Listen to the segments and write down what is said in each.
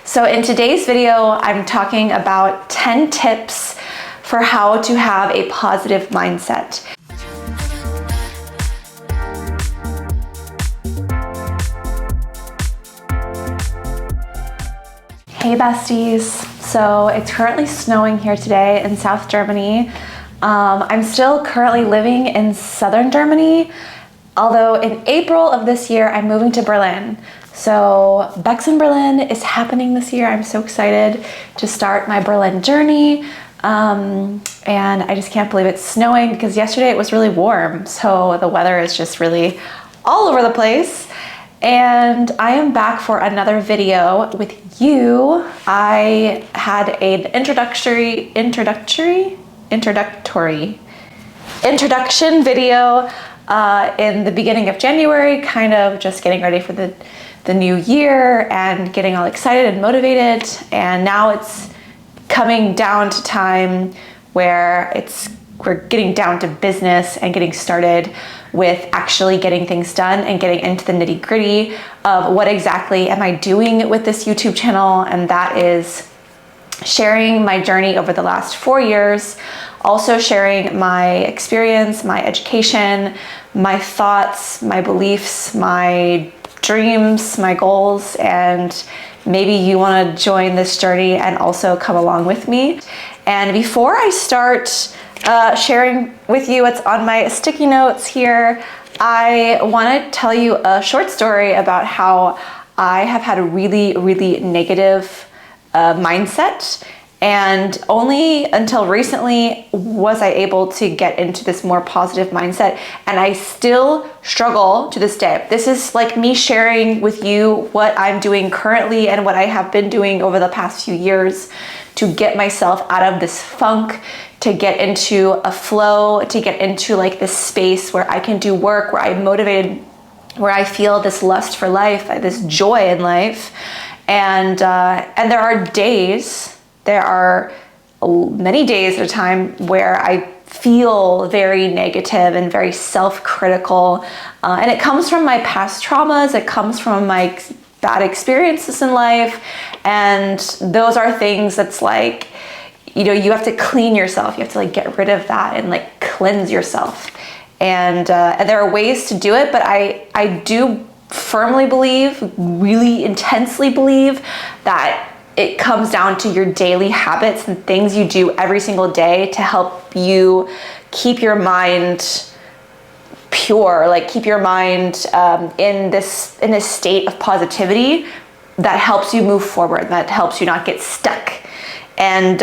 So in today's video, I'm talking about 10 tips for how to have a positive mindset. Hey besties, so it's currently snowing here today in South Germany. I'm still currently living in southern Germany, although in April of this year, I'm moving to Berlin. So Bex in Berlin is happening this year. I'm so excited to start my Berlin journey. And I just can't believe it's snowing because yesterday it was really warm. So the weather is just really all over the place. And I am back for another video with you. I had an introduction video in the beginning of January, kind of just getting ready for the new year and getting all excited and motivated. And now it's coming down to time where we're getting down to business and getting started with actually getting things done and getting into the nitty-gritty of what exactly am I doing with this YouTube channel, and that is sharing my journey over the last 4 years, also sharing my experience, my education, my thoughts, my beliefs, my dreams, my goals, and maybe you want to join this journey and also come along with me. And before I start sharing with you what's on my sticky notes here, I want to tell you a short story about how I have had a really, really negative mindset. And only until recently was I able to get into this more positive mindset. And I still struggle to this day. This is like me sharing with you what I'm doing currently and what I have been doing over the past few years to get myself out of this funk, to get into a flow, to get into like this space where I can do work, where I'm motivated, where I feel this lust for life, this joy in life. And there are many days at a time where I feel very negative and very self-critical. And it comes from my past traumas. It comes from my bad experiences in life. And those are things that's like, you know, you have to clean yourself. You have to like get rid of that and like cleanse yourself. And there are ways to do it, but I do firmly believe, really intensely believe that it comes down to your daily habits and things you do every single day to help you keep your mind pure, like keep your mind in this state of positivity that helps you move forward, that helps you not get stuck. And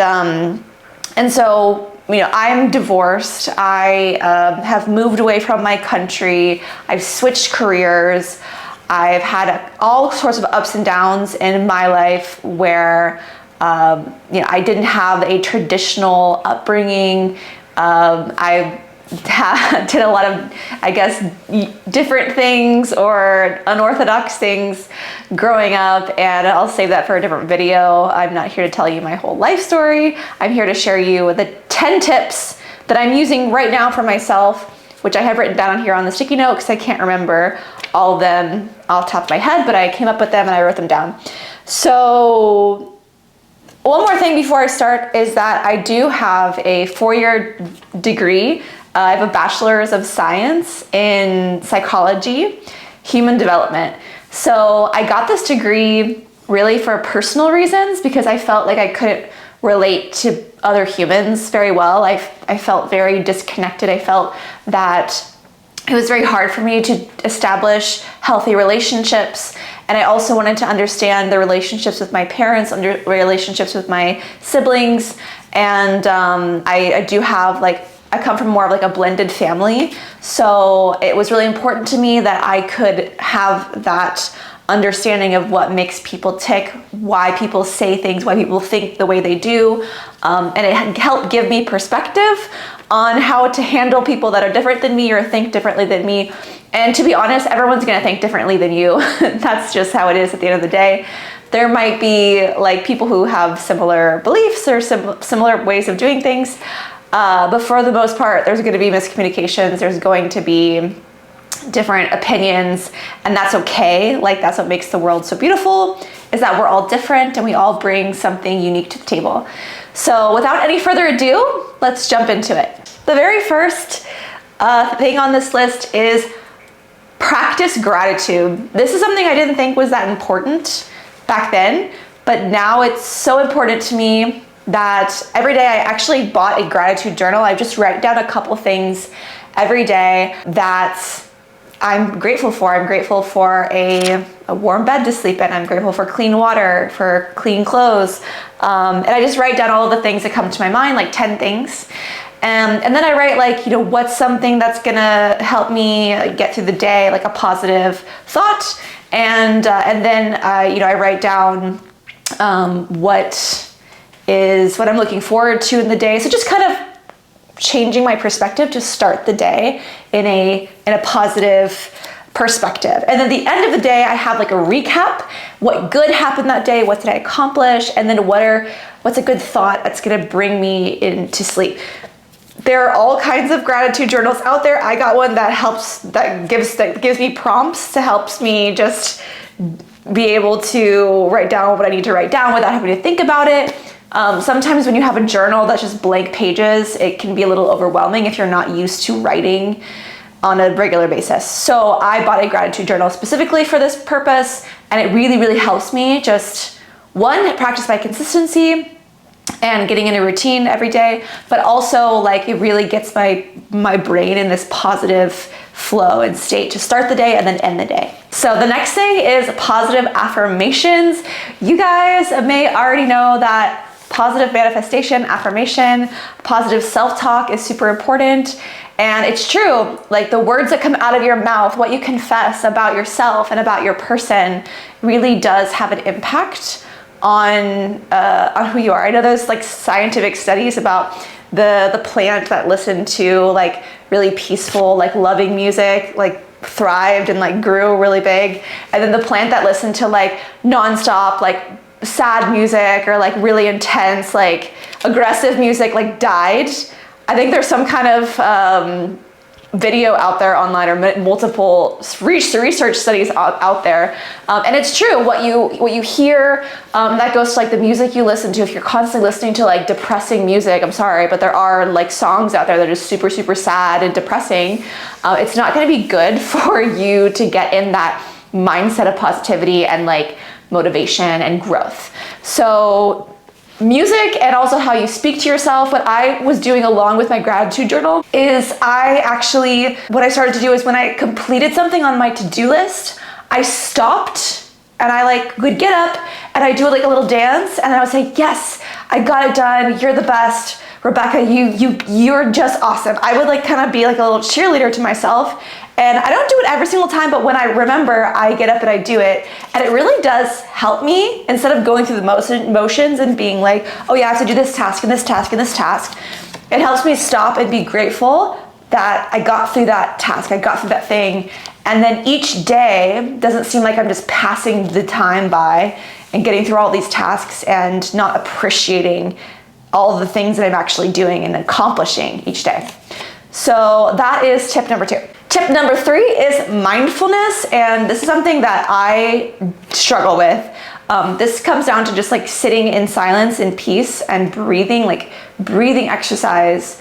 so, you know, I'm divorced. I have moved away from my country. I've switched careers. I've had all sorts of ups and downs in my life where, you know, I didn't have a traditional upbringing. I did a lot of, I guess, different things or unorthodox things growing up, and I'll save that for a different video. I'm not here to tell you my whole life story. I'm here to share you the 10 tips that I'm using right now for myself, which I have written down here on the sticky note because I can't remember all of them off the top of my head, but I came up with them and I wrote them down. So one more thing before I start is that I do have a 4-year degree. I have a bachelor's of science in psychology, human development. So I got this degree really for personal reasons because I felt like I couldn't relate to other humans very well. I felt very disconnected. I felt that it was very hard for me to establish healthy relationships. And I also wanted to understand the relationships with my parents, relationships with my siblings. And I do have I come from more of like a blended family. So it was really important to me that I could have that understanding of what makes people tick, why people say things, why people think the way they do. And it helped give me perspective on how to handle people that are different than me or think differently than me. And to be honest, everyone's gonna think differently than you. That's just how it is at the end of the day. There might be like people who have similar beliefs or similar ways of doing things. But for the most part, there's gonna be miscommunications. There's going to be different opinions, and that's okay. Like, that's what makes the world so beautiful, is that we're all different and we all bring something unique to the table. So without any further ado, let's jump into it. The very first thing on this list is practice gratitude. This is something I didn't think was that important back then, but now it's so important to me that every day I actually bought a gratitude journal. I just write down a couple things every day that I'm grateful for. I'm grateful for a warm bed to sleep in. I'm grateful for clean water, for clean clothes. And I just write down all of the things that come to my mind, like 10 things. And then I write, like, what's something that's gonna help me get through the day, like a positive thought. And then I write down what I'm looking forward to in the day. So just kind of changing my perspective to start the day in a positive perspective. And then at the end of the day, I have like a recap. What good happened that day? What did I accomplish? And then what's a good thought that's gonna bring me into sleep? There are all kinds of gratitude journals out there. I got one that gives me prompts, to helps me just be able to write down what I need to write down without having to think about it. Sometimes when you have a journal that's just blank pages, it can be a little overwhelming if you're not used to writing on a regular basis. So I bought a gratitude journal specifically for this purpose, and it really, really helps me just, one, practice my consistency and getting in a routine every day, but also like it really gets my brain in this positive flow and state to start the day and then end the day. So the next thing is positive affirmations. You guys may already know that positive manifestation, affirmation, positive self-talk is super important. And it's true, like the words that come out of your mouth, what you confess about yourself and about your person really does have an impact on who you are. I know there's like scientific studies about the plant that listened to like really peaceful, like loving music, like thrived and like grew really big. And then the plant that listened to like nonstop, like sad music or like really intense, like aggressive music, like died. I think there's some kind of video out there online, or multiple research studies out there, and it's true. What you hear, that goes to like the music you listen to. If you're constantly listening to like depressing music, I'm sorry, but there are like songs out there that are just super, super sad and depressing. It's not going to be good for you to get in that mindset of positivity and like motivation and growth. So music, and also how you speak to yourself. What I was doing along with my gratitude journal is what I started to do is when I completed something on my to-do list, I stopped and I like would get up and I do like a little dance, and I would say, yes, I got it done. You're the best. Rebecca, you're just awesome. I would like kind of be like a little cheerleader to myself. And I don't do it every single time, but when I remember, I get up and I do it. And it really does help me, instead of going through the motions and being like, oh yeah, I have to do this task and this task and this task. It helps me stop and be grateful that I got through that task, I got through that thing. And then each day doesn't seem like I'm just passing the time by and getting through all these tasks and not appreciating all the things that I'm actually doing and accomplishing each day. So that is tip number 2. Tip number 3 is mindfulness, and this is something that I struggle with. This comes down to just like sitting in silence and peace and breathing, like breathing exercises,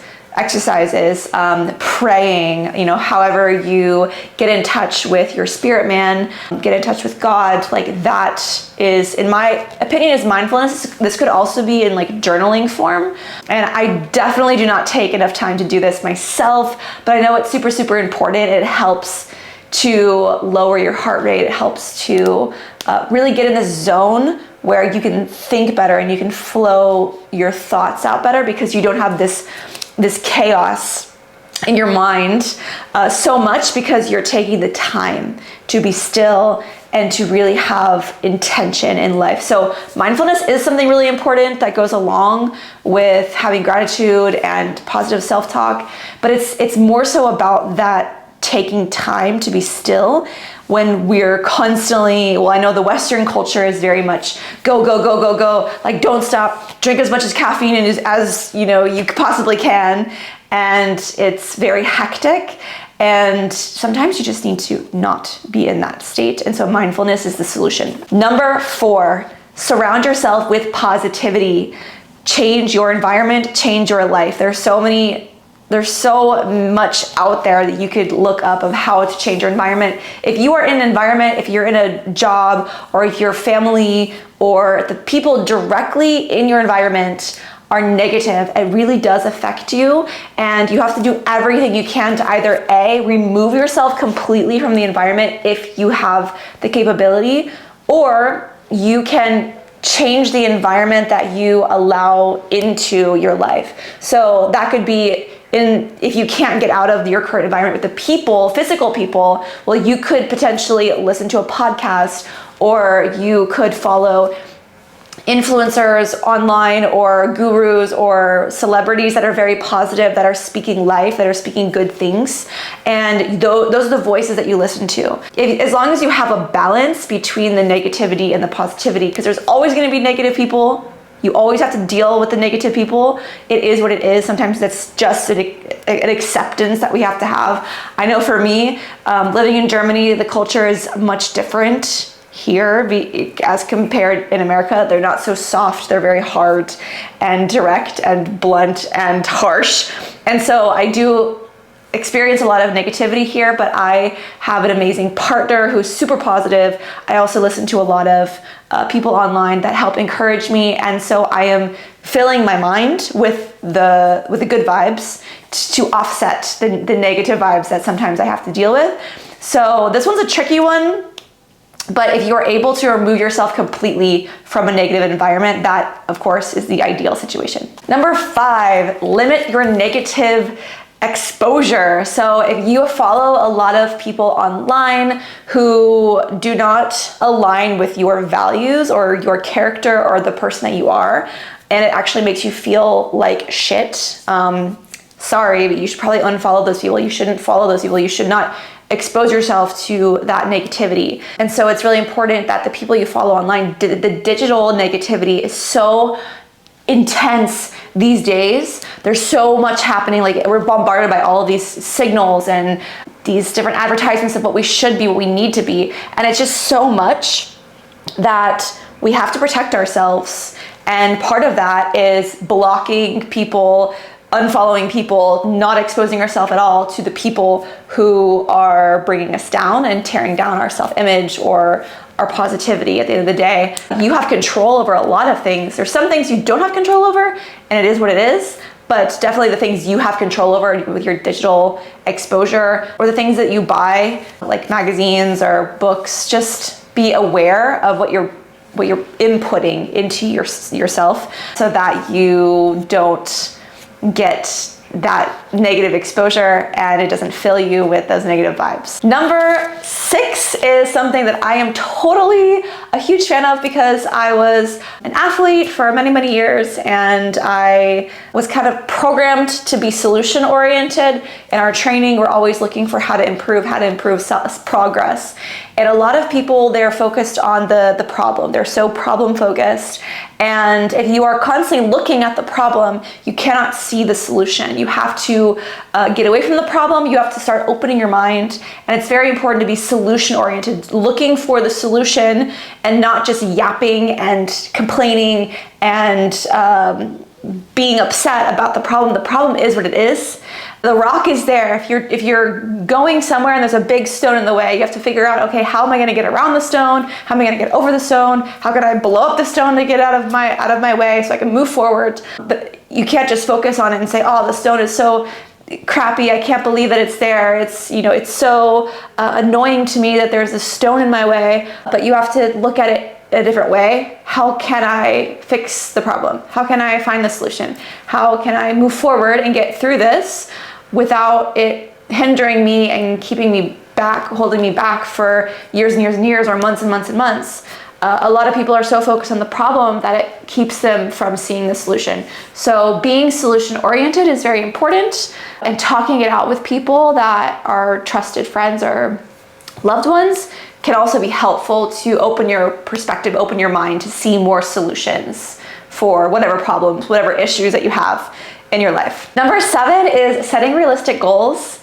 praying, however you get in touch with your spirit man, get in touch with God, like that is, in my opinion, is mindfulness. This could also be in like journaling form. And I definitely do not take enough time to do this myself, but I know it's super, super important. It helps to lower your heart rate. It helps to really get in this zone where you can think better and you can flow your thoughts out better, because you don't have this chaos in your mind so much, because you're taking the time to be still and to really have intention in life. So mindfulness is something really important that goes along with having gratitude and positive self-talk, but it's more so about that taking time to be still when we're constantly, well, I know the Western culture is very much go, go, go, go, go, like don't stop, drink as much as caffeine as you possibly can. And it's very hectic. And sometimes you just need to not be in that state. And so mindfulness is the solution. Number 4, surround yourself with positivity. Change your environment, change your life. There's so much out there that you could look up of how to change your environment. If you are in an environment, if you're in a job, or if your family or the people directly in your environment are negative, it really does affect you, and you have to do everything you can to either A, remove yourself completely from the environment if you have the capability, or you can change the environment that you allow into your life. So that could be if you can't get out of your current environment with the people, physical people, well, you could potentially listen to a podcast, or you could follow influencers online, or gurus or celebrities that are very positive, that are speaking life, that are speaking good things. And those are the voices that you listen to. As long as you have a balance between the negativity and the positivity, because there's always going to be negative people. You always have to deal with the negative people. It is what it is. Sometimes that's just an acceptance that we have to have. I know for me, living in Germany, the culture is much different here as compared in America. They're not so soft. They're very hard and direct and blunt and harsh. And so I do experience a lot of negativity here, but I have an amazing partner who's super positive. I also listen to a lot of people online that help encourage me, and so I am filling my mind with the good vibes to offset the negative vibes that sometimes I have to deal with. So this one's a tricky one, but if you're able to remove yourself completely from a negative environment, that of course is the ideal situation. Number 5, limit your negative exposure. So if you follow a lot of people online who do not align with your values or your character or the person that you are, and it actually makes you feel like shit, sorry, but you should probably unfollow those people. You shouldn't follow those people. You should not expose yourself to that negativity. And so it's really important that the people you follow online, the digital negativity is so intense these days. There's so much happening. Like, we're bombarded by all of these signals and these different advertisements of what we should be, what we need to be. And it's just so much that we have to protect ourselves. And part of that is blocking people, unfollowing people, not exposing ourselves at all to the people who are bringing us down and tearing down our self-image or our positivity. At the end of the day, you have control over a lot of things. There's some things you don't have control over, and it is what it is, but definitely the things you have control over with your digital exposure, or the things that you buy, like magazines or books. Just be aware of what you're inputting into yourself, so that you don't get that negative exposure and it doesn't fill you with those negative vibes. Number 6 is something that I am totally a huge fan of, because I was an athlete for many, many years, and I was kind of programmed to be solution oriented. In our training, we're always looking for how to improve progress. And a lot of people, they're focused on the problem. They're so problem focused. And if you are constantly looking at the problem, you cannot see the solution. You have to get away from the problem. You have to start opening your mind. And it's very important to be solution oriented, looking for the solution and not just yapping and complaining and being upset about the problem. The problem is what it is. The rock is there. If you're going somewhere and there's a big stone in the way, you have to figure out, okay, how am I going to get around the stone? How am I going to get over the stone? How can I blow up the stone to get out of my way so I can move forward? But you can't just focus on it and say, oh, the stone is so crappy. I can't believe that it's there. It's so annoying to me that there's a stone in my way. But you have to look at it a different way. How can I fix the problem? How can I find the solution? How can I move forward and get through this without it hindering me and keeping me back, holding me back for years and years and years, or months and months and months? A lot of people are so focused on the problem that it keeps them from seeing the solution. So being solution oriented is very important, and talking it out with people that are trusted friends or loved ones can also be helpful to open your perspective, open your mind to see more solutions for whatever problems, whatever issues that you have in your life. Number 7 is setting realistic goals.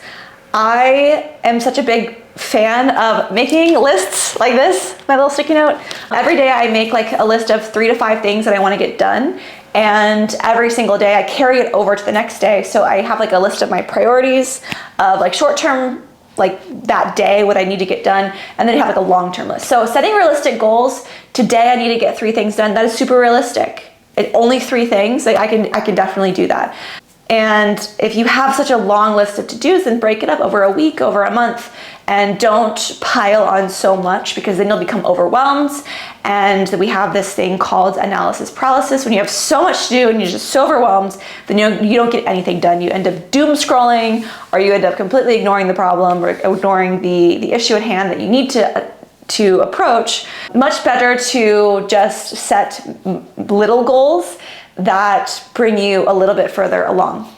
I am such a big fan of making lists like this, my little sticky note. Every day I make like a list of 3 to 5 things that I want to get done. And every single day I carry it over to the next day. So I have like a list of my priorities of like short-term, like that day, what I need to get done. And then you have like a long-term list. So setting realistic goals, today I need to get 3 things done. That is super realistic. Only 3 things, like I can definitely do that. And if you have such a long list of to-dos, then break it up over a week, over a month, and don't pile on so much, because then you'll become overwhelmed. And we have this thing called analysis paralysis. When you have so much to do and you're just so overwhelmed, then you don't get anything done. You end up doom scrolling, or you end up completely ignoring the problem or ignoring the issue at hand that you need to approach. Much better to just set little goals that bring you a little bit further along.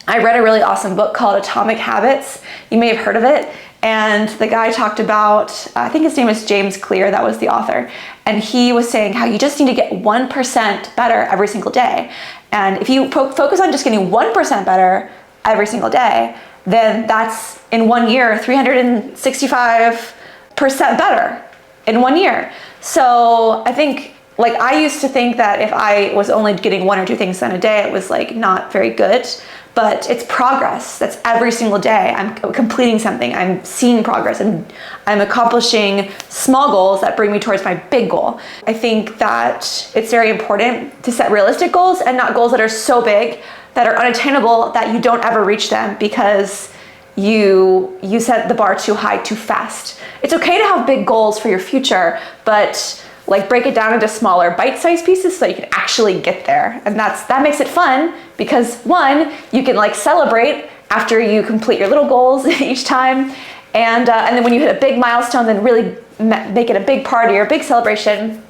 I read a really awesome book called Atomic Habits. You may have heard of it. And the guy talked about, I think his name is James Clear, that was the author. And he was saying how you just need to get 1% better every single day. And if you focus on just getting 1% better every single day, then that's in 1 year, 365% better in 1 year. So I think, like, I used to think that if I was only getting 1 or 2 things done a day, it was like not very good, but it's progress. That's every single day. I'm completing something. I'm seeing progress, and I'm accomplishing small goals that bring me towards my big goal. I think that it's very important to set realistic goals and not goals that are so big that are unattainable that you don't ever reach them because you set the bar too high too fast. It's okay to have big goals for your future, but like break it down into smaller bite-sized pieces so you can actually get there. And that makes it fun, because 1, you can like celebrate after you complete your little goals each time. And then when you hit a big milestone, then really make it a big party or a big celebration.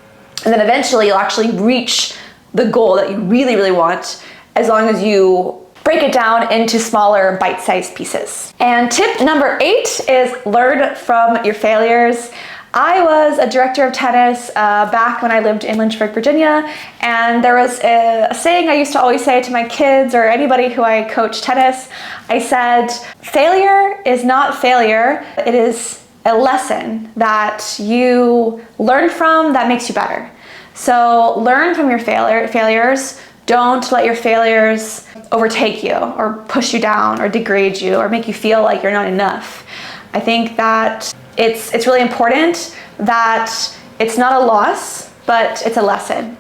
And then eventually you'll actually reach the goal that you really, really want, as long as you break it down into smaller bite-sized pieces. And tip number 8 is learn from your failures. I was a director of tennis back when I lived in Lynchburg, Virginia, and there was a saying I used to always say to my kids or anybody who I coached tennis. I said, failure is not failure. It is a lesson that you learn from that makes you better. So learn from your failures. Don't let your failures overtake you or push you down or degrade you or make you feel like you're not enough. I think that it's really important that it's not a loss, but it's a lesson.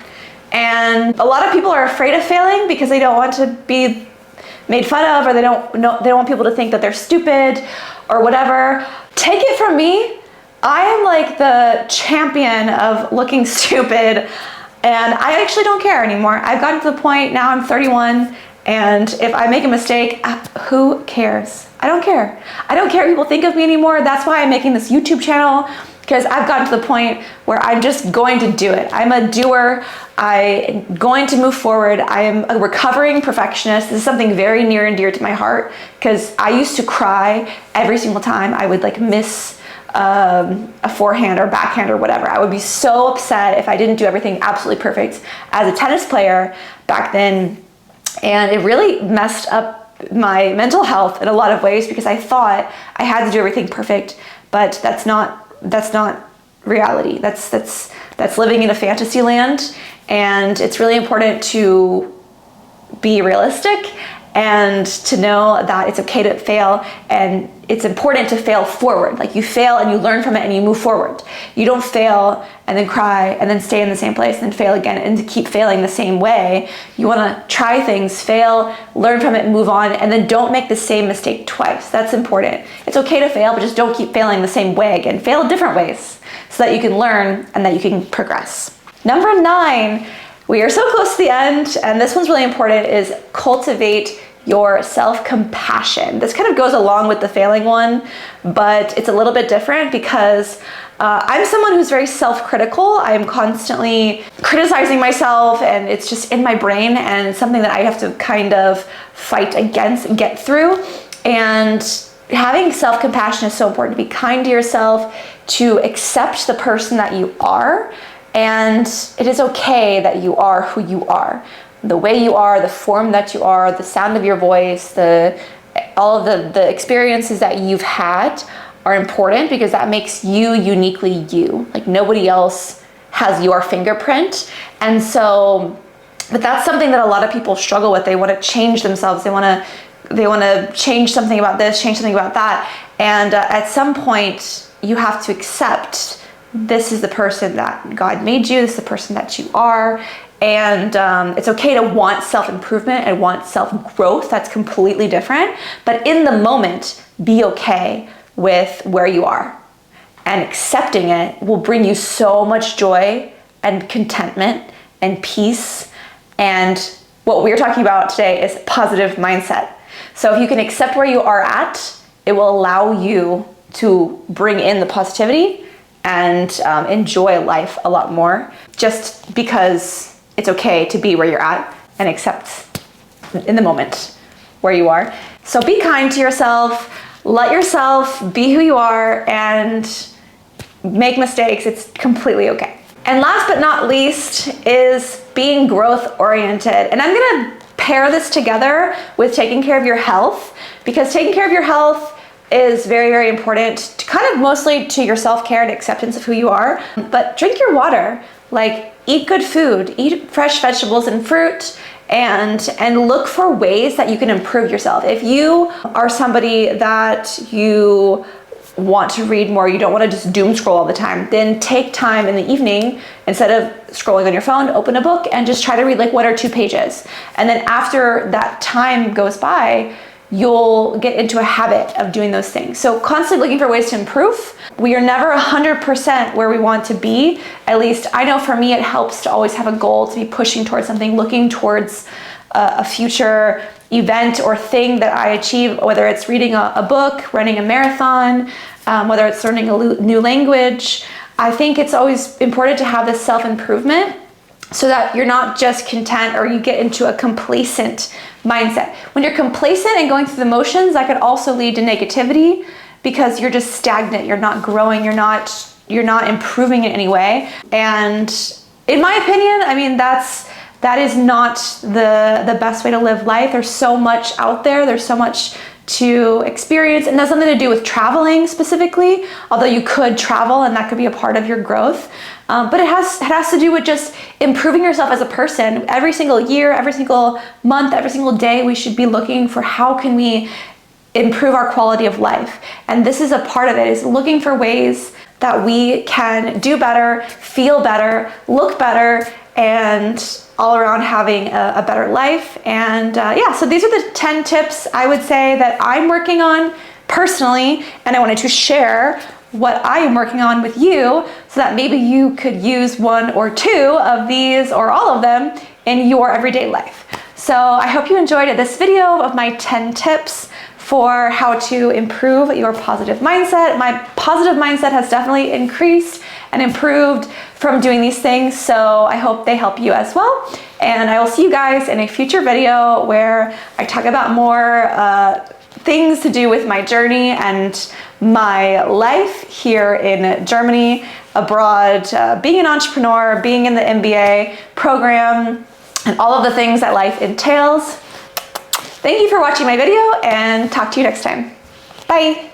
And a lot of people are afraid of failing because they don't want to be made fun of, or they don't want people to think that they're stupid or whatever. Take it from me, I am like the champion of looking stupid, and I actually don't care anymore. I've gotten to the point, now I'm 31, and if I make a mistake, who cares? I don't care. I don't care what people think of me anymore. That's why I'm making this YouTube channel, because I've gotten to the point where I'm just going to do it. I'm a doer. I'm going to move forward. I am a recovering perfectionist. This is something very near and dear to my heart, because I used to cry every single time I would like miss a forehand or backhand or whatever. I would be so upset if I didn't do everything absolutely perfect as a tennis player back then. And it really messed up my mental health in a lot of ways, because I thought I had to do everything perfect, but that's not reality. That's living in a fantasy land. And it's really important to be realistic and to know that it's okay to fail, and it's important to fail forward. Like, you fail and you learn from it and you move forward. You don't fail and then cry and then stay in the same place and then fail again and to keep failing the same way. You want to try things, fail, learn from it, and move on, and then don't make the same mistake twice. That's important. It's okay to fail, but just don't keep failing the same way again. Fail different ways so that you can learn and that you can progress. Number 9, we are so close to the end, and this one's really important, is cultivate your self-compassion. This kind of goes along with the failing one, but it's a little bit different, because I'm someone who's very self-critical. I'm constantly criticizing myself, and it's just in my brain, and it's something that I have to kind of fight against and get through. And having self-compassion is so important, to be kind to yourself, to accept the person that you are, and it is okay that you are who you are. The way you are, the form that you are, the sound of your voice, the all of the experiences that you've had are important because that makes you uniquely you. Like nobody else has your fingerprint. And so, but that's something that a lot of people struggle with. They want to change themselves. They want to change something about this, change something about that. And at some point you have to accept this is the person that God made you. This is the person that you are. And it's okay to want self-improvement and want self-growth. That's completely different. But in the moment, be okay with where you are. And accepting it will bring you so much joy and contentment and peace. And what we're talking about today is positive mindset. So if you can accept where you are at, it will allow you to bring in the positivity and enjoy life a lot more, just because it's okay to be where you're at and accept in the moment where you are. So be kind to yourself, let yourself be who you are, and make mistakes. It's completely okay. And last but not least is being growth oriented. And I'm gonna pair this together with taking care of your health, because taking care of your health is very, very important to kind of mostly to your self-care and acceptance of who you are. But drink your water, like eat good food, eat fresh vegetables and fruit, and look for ways that you can improve yourself. If you are somebody that you want to read more, you don't want to just doom scroll all the time, then take time in the evening, instead of scrolling on your phone, open a book and just try to read like 1 or 2 pages. And then after that time goes by, you'll get into a habit of doing those things. So constantly looking for ways to improve. We are never 100% where we want to be. At least I know for me, it helps to always have a goal, to be pushing towards something, looking towards a future event or thing that I achieve, whether it's reading a book, running a marathon, whether it's learning a new language. I think it's always important to have this self-improvement so that you're not just content or you get into a complacent mindset. When you're complacent and going through the motions, that could also lead to negativity because you're just stagnant, you're not growing, you're not improving in any way. And in my opinion, I mean, that is not the best way to live life. There's so much out there, there's so much to experience, and that's something to do with traveling specifically, although you could travel and that could be a part of your growth. But it has to do with just improving yourself as a person. Every single year, every single month, every single day, we should be looking for how can we improve our quality of life. And this is a part of it, is looking for ways that we can do better, feel better, look better, and all around having a better life. And yeah, so these are the 10 tips I would say that I'm working on personally, and I wanted to share what I am working on with you so that maybe you could use 1 or 2 of these or all of them in your everyday life. So I hope you enjoyed this video of my 10 tips for how to improve your positive mindset. My positive mindset has definitely increased and improved from doing these things, so I hope they help you as well. And I will see you guys in a future video where I talk about more things to do with my journey and my life here in Germany, abroad, being an entrepreneur, being in the MBA program, and all of the things that life entails. Thank you for watching my video, and talk to you next time. Bye.